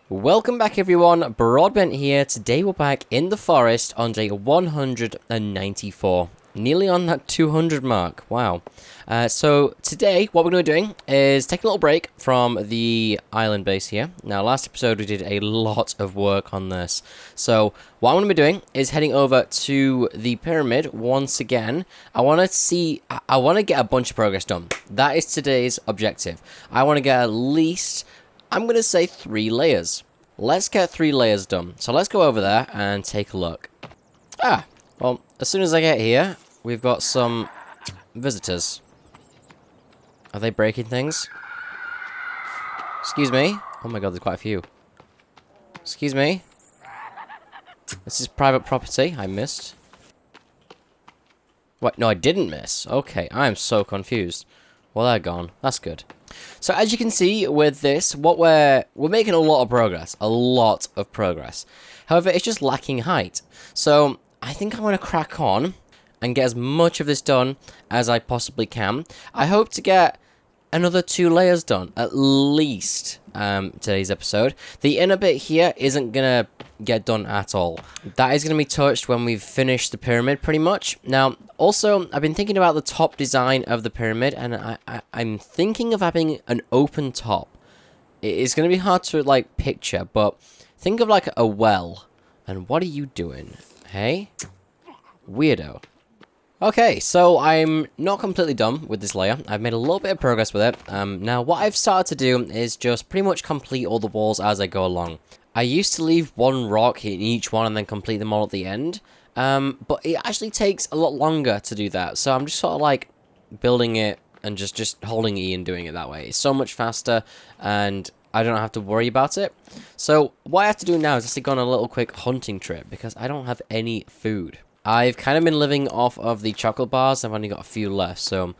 Welcome back everyone, Broadbent here. Today we're back in the forest on day 194. Nearly on that 200 mark, wow. So today what we're going to be doing is take a little break from the island base here. Now last episode we did a lot of work on this. So what I'm going to be doing is heading over to the pyramid once again. I want to get a bunch of progress done. That is today's objective. I want to get at least, I'm going to say 3 layers. Let's get 3 layers done. So let's go over there and take a look. Well, as soon as I get here, we've got some visitors. Are they breaking things? Excuse me. Oh my god, there's quite a few. Excuse me. This is private property. I missed. What? No, I didn't miss. Okay, I'm so confused. Well, they're gone. That's good. So as you can see with this, what we're making a lot of progress. A lot of progress. However, it's just lacking height. So I think I'm going to crack on and get as much of this done as I possibly can. I hope to get another 2 layers done, at least, today's episode. The inner bit here isn't going to get done at all. That is going to be touched when we've finished the pyramid, pretty much. Now, also, I've been thinking about the top design of the pyramid, and I'm thinking of having an open top. It's going to be hard to, like, picture, but think of, like, a well. And what are you doing? Hey? Weirdo. Okay, so I'm not completely done with this layer. I've made a little bit of progress with it. Now, what I've started to do is just pretty much complete all the walls as I go along. I used to leave 1 rock in each one and then complete them all at the end. But it actually takes a lot longer to do that. So I'm just sort of like building it and just holding E and doing it that way. It's so much faster and I don't have to worry about it. So what I have to do now is actually go on a little quick hunting trip because I don't have any food. I've kind of been living off of the chocolate bars. I've only got a few left, so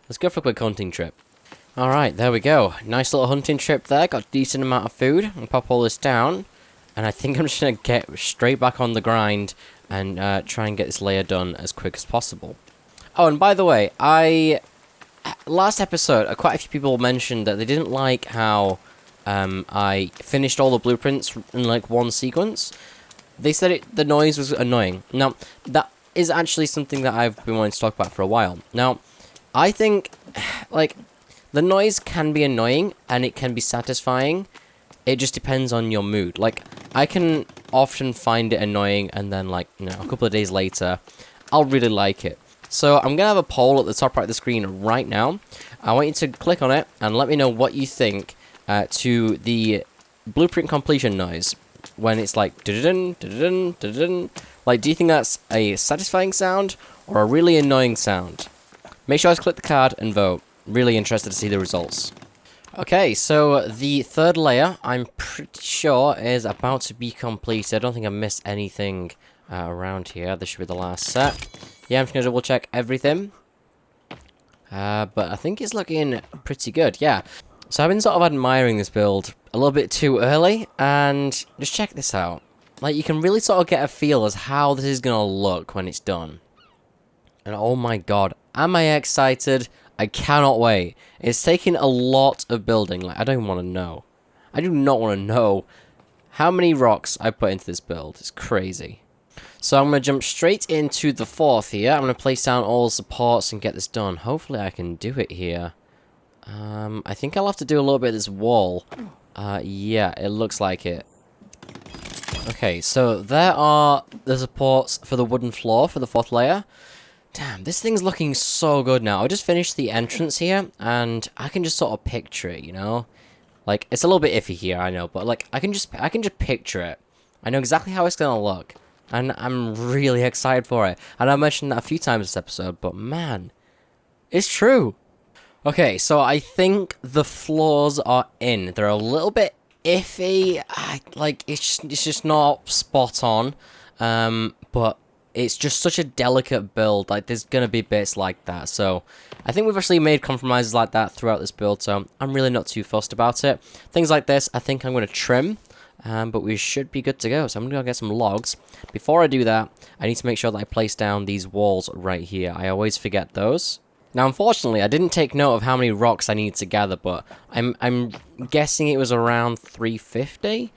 let's go for a quick hunting trip. Alright, there we go. Nice little hunting trip there. Got a decent amount of food. I'll pop all this down. And I think I'm just going to get straight back on the grind and try and get this layer done as quick as possible. Oh, and by the way, last episode, quite a few people mentioned that they didn't like how I finished all the blueprints in like one sequence. They said the noise was annoying. Now, that is actually something that I've been wanting to talk about for a while. Now, I think, like, the noise can be annoying, and it can be satisfying. It just depends on your mood. Like, I can often find it annoying, and then, like, you know, a couple of days later, I'll really like it. So, I'm going to have a poll at the top right of the screen right now. I want you to click on it, and let me know what you think to the blueprint completion noise. When it's like, dun dun dun. Like, do you think that's a satisfying sound or a really annoying sound? Make sure to click the card and vote. Really interested to see the results. Okay, so the 3rd layer, I'm pretty sure, is about to be completed. I don't think I missed anything around here. This should be the last set. Yeah, I'm just going to double check everything. But I think it's looking pretty good, yeah. So I've been sort of admiring this build a little bit too early, and just check this out. Like, you can really sort of get a feel as how this is going to look when it's done. And oh my god, am I excited? I cannot wait. It's taking a lot of building. Like, I don't want to know. I do not want to know how many rocks I put into this build. It's crazy. So I'm going to jump straight into the 4th here. I'm going to place down all the supports and get this done. Hopefully I can do it here. I think I'll have to do a little bit of this wall. Yeah, it looks like it. Okay, so there are the supports for the wooden floor for the 4th layer. Damn, this thing's looking so good now. I just finished the entrance here, and I can just sort of picture it, you know? Like, it's a little bit iffy here, I know, but like, I can just picture it. I know exactly how it's gonna look, and I'm really excited for it. And I mentioned that a few times this episode, but man, it's true. Okay, so I think the floors are in. They're a little bit iffy. Like, it's just not spot on. But it's just such a delicate build. Like, there's gonna be bits like that. So I think we've actually made compromises like that throughout this build. So I'm really not too fussed about it. Things like this, I think I'm gonna trim. But we should be good to go. So I'm gonna go get some logs. Before I do that, I need to make sure that I place down these walls right here. I always forget those. Now, unfortunately, I didn't take note of how many rocks I need to gather, but I'm guessing it was around 350.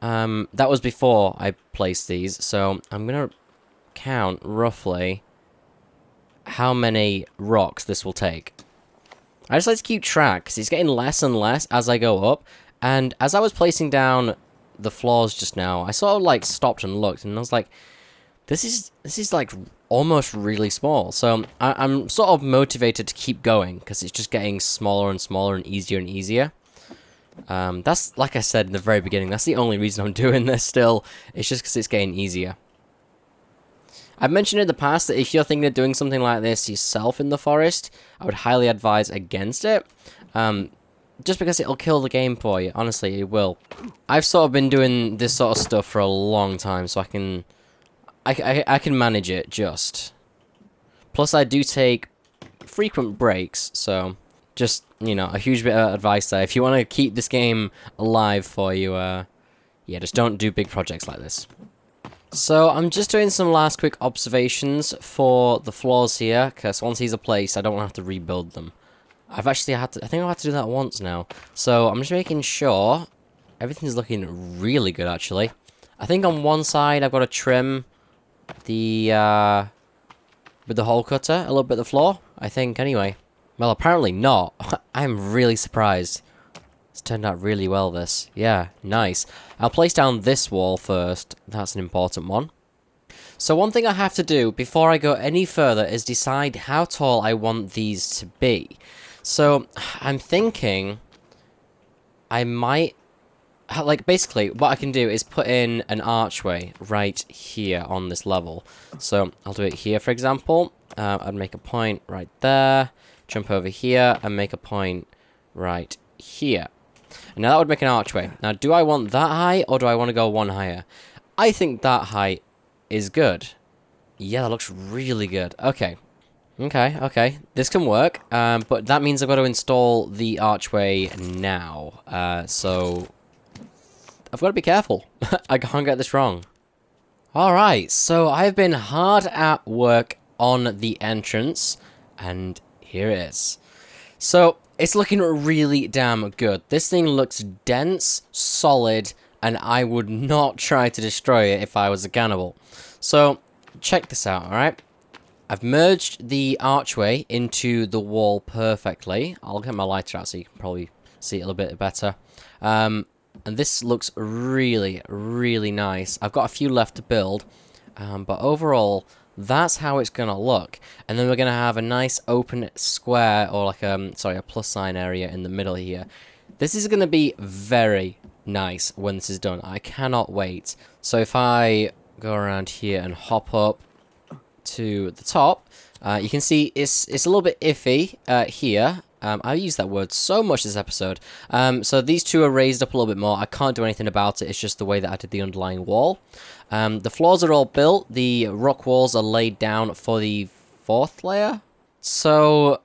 That was before I placed these, so I'm gonna count roughly how many rocks this will take. I just like to keep track, because it's getting less and less as I go up, and as I was placing down the floors just now, I sort of like stopped and looked, and I was like, this is like almost really small. So I'm sort of motivated to keep going, because it's just getting smaller and smaller and easier. That's, like I said in the very beginning, that's the only reason I'm doing this still. It's just because it's getting easier. I've mentioned in the past that if you're thinking of doing something like this yourself in the forest, I would highly advise against it. Just because it'll kill the game for you. Honestly, it will. I've sort of been doing this sort of stuff for a long time, so I can manage it just. Plus, I do take frequent breaks, so just, you know, a huge bit of advice there. If you want to keep this game alive for you, yeah, just don't do big projects like this. So I'm just doing some last quick observations for the floors here, because once these are placed, I don't want to have to rebuild them. I've actually had to, I think I've had to do that once now. So I'm just making sure everything's looking really good, actually. I think on one side I've got to trim the, with the hole cutter, a little bit of the floor, I think, anyway. Well, apparently not. I'm really surprised. It's turned out really well, this. Yeah, nice. I'll place down this wall first. That's an important one. So one thing I have to do before I go any further is decide how tall I want these to be. So I'm thinking I might, like, basically what I can do is put in an archway right here on this level. So I'll do it here, for example. I'd make a point right there, jump over here, and make a point right here. And now that would make an archway. Now, do I want that high, or do I want to go one higher? I think that height is good. Yeah, that looks really good. Okay. Okay. This can work, but that means I've got to install the archway now. So I've got to be careful. I can't get this wrong. Alright, so I've been hard at work on the entrance, and here it is. So it's looking really damn good. This thing looks dense, solid, and I would not try to destroy it if I was a cannibal. So check this out, alright? I've merged the archway into the wall perfectly. I'll get my lighter out so you can probably see it a little bit better. And this looks really, really nice. I've got a few left to build, but overall, that's how it's going to look. And then we're going to have a nice open square, or like a plus sign area in the middle here. This is going to be very nice when this is done. I cannot wait. So if I go around here and hop up to the top, you can see it's a little bit iffy here. I use that word so much this episode. So these two are raised up a little bit more. I can't do anything about it. It's just the way that I did the underlying wall. The floors are all built. The rock walls are laid down for the 4th layer. So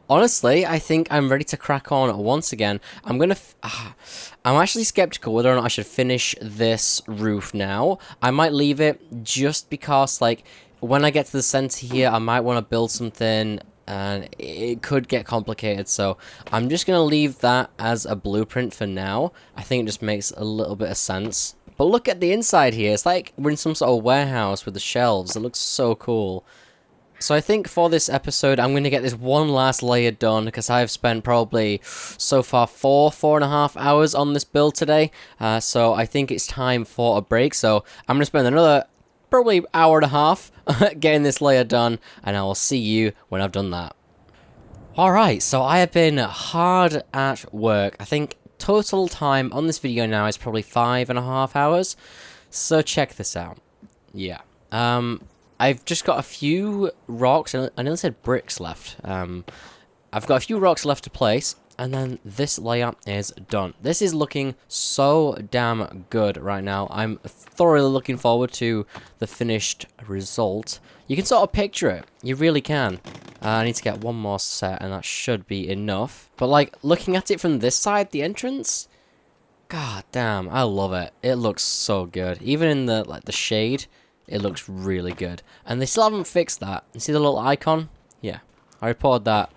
honestly, I think I'm ready to crack on once again. I'm actually skeptical whether or not I should finish this roof now. I might leave it just because, like, when I get to the center here, I might want to build something, and it could get complicated, so I'm just going to leave that as a blueprint for now. I think it just makes a little bit of sense. But look at the inside here. It's like we're in some sort of warehouse with the shelves. It looks so cool. So I think for this episode, I'm going to get this one last layer done, because I've spent probably, so far, 4.5 hours on this build today. So I think it's time for a break. So I'm going to spend another probably hour and a half getting this layer done, and I will see you when I've done that. Alright, so I have been hard at work. I think total time on this video now is probably 5.5 hours. So check this out. Yeah. I've just got a few rocks, and I nearly said bricks left. I've got a few rocks left to place, and then this layer is done. This is looking so damn good right now. I'm thoroughly looking forward to the finished result. You can sort of picture it. You really can. I need to get one more set, and that should be enough. But, like, looking at it from this side, the entrance, god damn, I love it. It looks so good. Even in the, like, the shade, it looks really good. And they still haven't fixed that. You see the little icon? Yeah. I reported that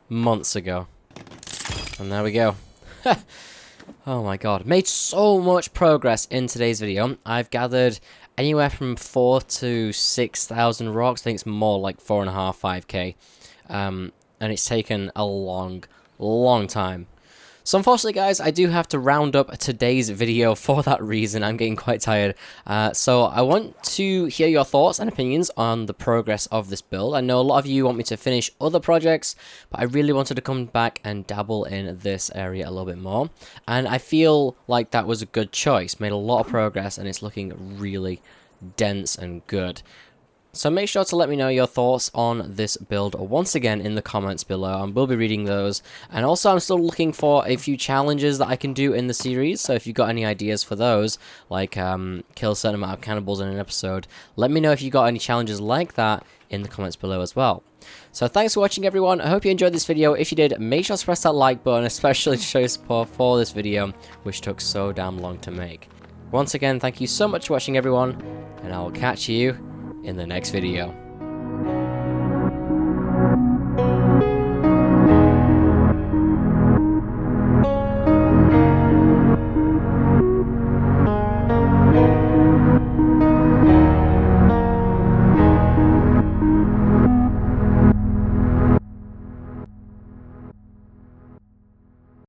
months ago. And there we go. Oh my god. Made so much progress in today's video. I've gathered anywhere from 4 to 6,000 rocks. I think it's more like 4.5, 5k. And it's taken a long time. So unfortunately, guys, I do have to round up today's video for that reason. I'm getting quite tired. So I want to hear your thoughts and opinions on the progress of this build. I know a lot of you want me to finish other projects, but I really wanted to come back and dabble in this area a little bit more. And I feel like that was a good choice. Made a lot of progress, and it's looking really dense and good. So make sure to let me know your thoughts on this build once again in the comments below, and we'll be reading those. And also I'm still looking for a few challenges that I can do in the series, so if you've got any ideas for those, like kill a certain amount of cannibals in an episode, let me know if you got any challenges like that in the comments below as well. So thanks for watching, everyone. I hope you enjoyed this video. If you did, make sure to press that like button, especially to show your support for this video, which took so damn long to make. Once again, thank you so much for watching, everyone, and I will catch you in the next video.